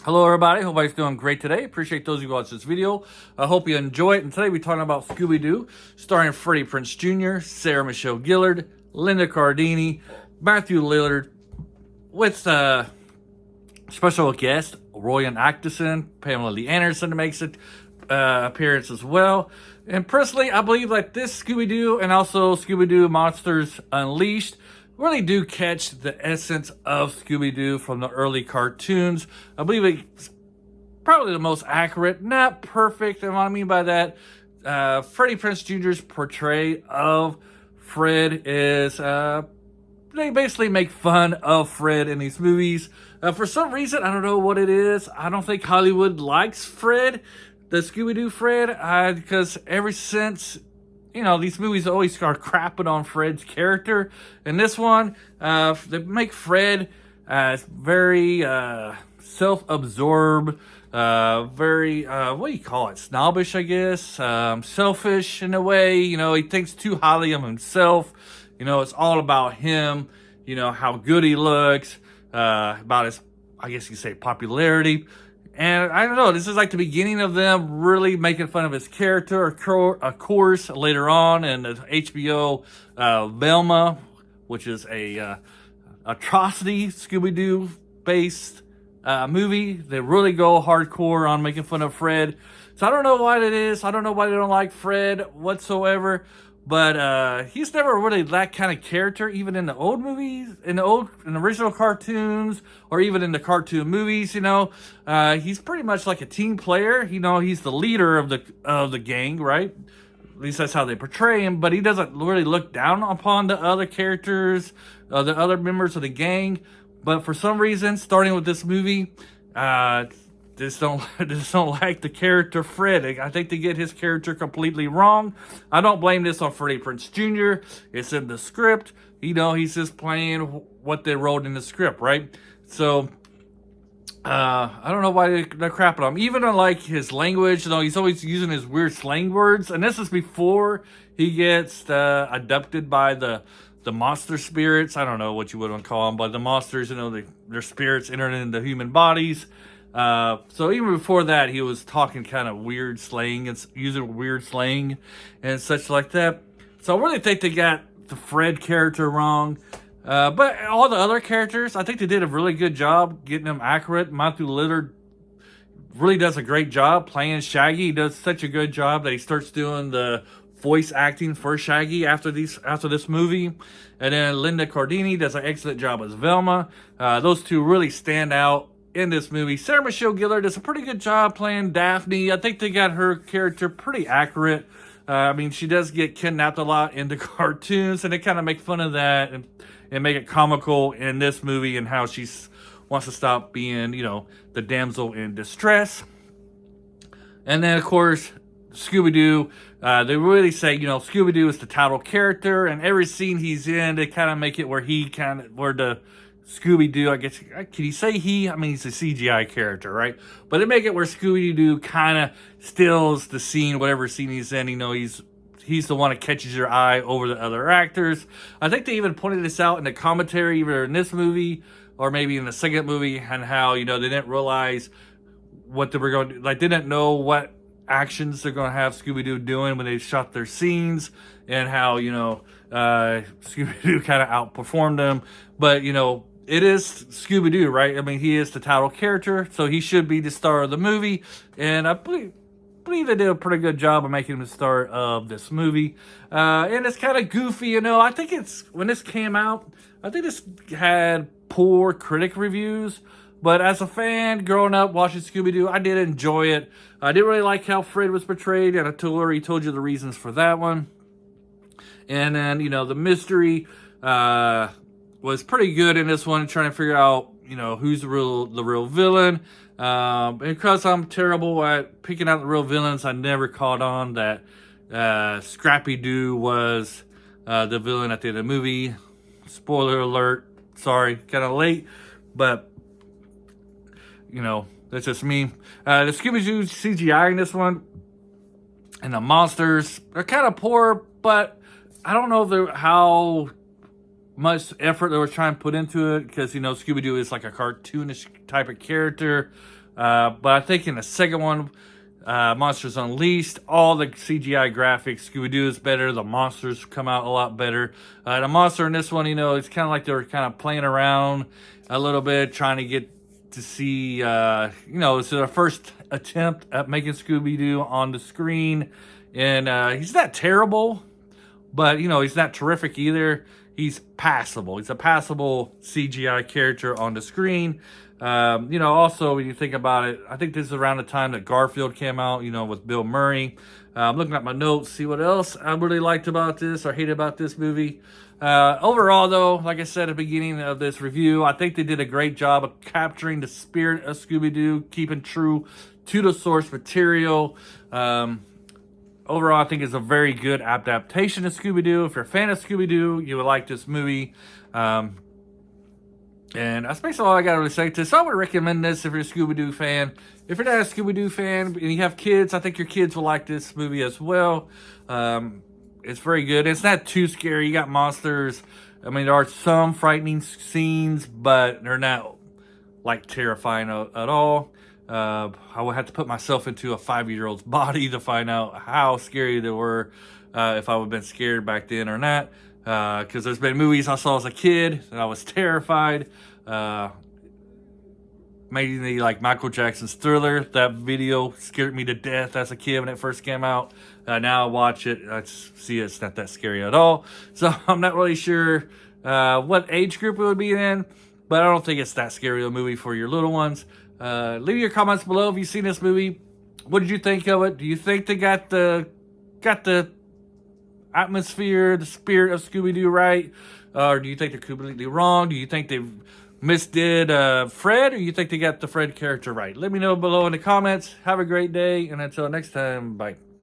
Hello everybody, hope everybody's doing great today. Appreciate those of you who watch this video. I hope you enjoy it. And today we're talking about Scooby-Doo, starring Freddie Prinze Jr., Sarah Michelle Gellar, Linda Cardini, Mathew Lillard, with special guest Rowan Atkinson, Pamela Lee Anderson makes an appearance as well. And personally, I believe that this Scooby-Doo and also Scooby-Doo Monsters Unleashed really do catch the essence of Scooby-Doo from the early cartoons. I believe it's probably the most accurate, not perfect. And what I mean by that, Freddie Prinze Jr.'s portrayal of Fred is, they basically make fun of Fred in these movies. For some reason, I don't know what it is. I don't think Hollywood likes Fred, the Scooby-Doo Fred, because ever since, these movies always are crapping on Fred's character. And this one, they make Fred very self-absorbed, very, what do you call it, snobbish, I guess, selfish in a way. He thinks too highly of himself. It's all about him, how good he looks, about his, I guess you could say, popularity. And I don't know, this is like the beginning of them really making fun of his character. Of course, later on in the HBO Velma, which is a atrocity Scooby-Doo based movie, they really go hardcore on making fun of Fred. So I don't know why that is. I don't know why they don't like Fred whatsoever. But he's never really that kind of character, even in the old movies, in the original cartoons, or even in the cartoon movies. He's pretty much like a team player. He's the leader of the gang, right? At least that's how they portray him. But he doesn't really look down upon the other characters, the other members of the gang. But for some reason, starting with this movie, just don't like the character Fred. I think they get his character completely wrong. I don't blame this on Freddie Prinze Jr. It's in the script. He's just playing what they wrote in the script, right? So I don't know why they're crapping on him. Even on like his language, he's always using his weird slang words. And this is before he gets abducted by the monster spirits. I don't know what you would want to call them, but the monsters, their spirits entering into human bodies. So even before that, he was talking kind of weird slang and using weird slang and such like that. So I really think they got the Fred character wrong. But all the other characters, I think they did a really good job getting them accurate. Mathew Lillard really does a great job playing Shaggy. He does such a good job that he starts doing the voice acting for Shaggy after this movie. And then Linda Cardini does an excellent job as Velma. Those two really stand out in this movie. Sarah Michelle Gellar does a pretty good job playing Daphne. I think they got her character pretty accurate. She does get kidnapped a lot in the cartoons, and they kind of make fun of that and make it comical in this movie and how she wants to stop being, the damsel in distress. And then, of course, Scooby-Doo, they really say, Scooby-Doo is the title character, and every scene he's in, they kind of make it where the Scooby-Doo, I guess, can you say he? He's a CGI character, right? But they make it where Scooby-Doo kind of steals the scene, whatever scene he's in. He's the one that catches your eye over the other actors. I think they even pointed this out in the commentary, either in this movie or maybe in the second movie, and how, they didn't realize what they were going to do. Like, they didn't know what actions they're going to have Scooby-Doo doing when they shot their scenes, and how, Scooby-Doo kind of outperformed them. But, it is Scooby-Doo, right? He is the title character, so he should be the star of the movie. And I believe they did a pretty good job of making him the star of this movie. And it's kind of goofy, I think when this came out, I think this had poor critic reviews. But as a fan, growing up watching Scooby-Doo, I did enjoy it. I didn't really like how Fred was portrayed, and I already told you the reasons for that one. And then, the mystery was pretty good in this one, trying to figure out, who's the real villain. And because I'm terrible at picking out the real villains, I never caught on that Scrappy-Doo was the villain at the end of the movie. Spoiler alert. Sorry, kind of late. But, that's just me. The Scooby-Doo CGI in this one and the monsters are kind of poor, but I don't know how much effort they were trying to put into it, because Scooby-Doo is like a cartoonish type of character, But I think in the second one, Monsters Unleashed, all the CGI graphics, Scooby-Doo is better. The monsters come out a lot better. The monster in this one, it's kind of like they were kind of playing around a little bit, trying to get to see, it's their first attempt at making Scooby-Doo on the screen. And he's not terrible, but, he's not terrific either. He's passable. He's a passable CGI character on the screen. Also, when you think about it, I think this is around the time that Garfield came out, with Bill Murray. I'm looking at my notes, see what else I really liked about this or hated about this movie. Overall, though, like I said at the beginning of this review, I think they did a great job of capturing the spirit of Scooby-Doo, keeping true to the source material. Overall, I think it's a very good adaptation of Scooby-Doo. If you're a fan of Scooby-Doo, you would like this movie. And that's basically all I got to really say to this. So I would recommend this if you're a Scooby-Doo fan. If you're not a Scooby-Doo fan and you have kids, I think your kids will like this movie as well. It's very good. It's not too scary. You got monsters. I mean, there are some frightening scenes, but they're not, terrifying at all. I would have to put myself into a 5-year-old's body to find out how scary they were, if I would have been scared back then or not. Because there's been movies I saw as a kid and I was terrified. Mainly like Michael Jackson's Thriller. That video scared me to death as a kid when it first came out. Now I watch it, I see it's not that scary at all. So I'm not really sure what age group it would be in, but I don't think it's that scary of a movie for your little ones. Leave your comments below if you've seen this movie. What did you think of it? Do you think they got the atmosphere, the spirit of Scooby-Doo right? Or do you think they're completely wrong? Do you think they misdid Fred? Or do you think they got the Fred character right? Let me know below in the comments. Have a great day. And until next time, bye.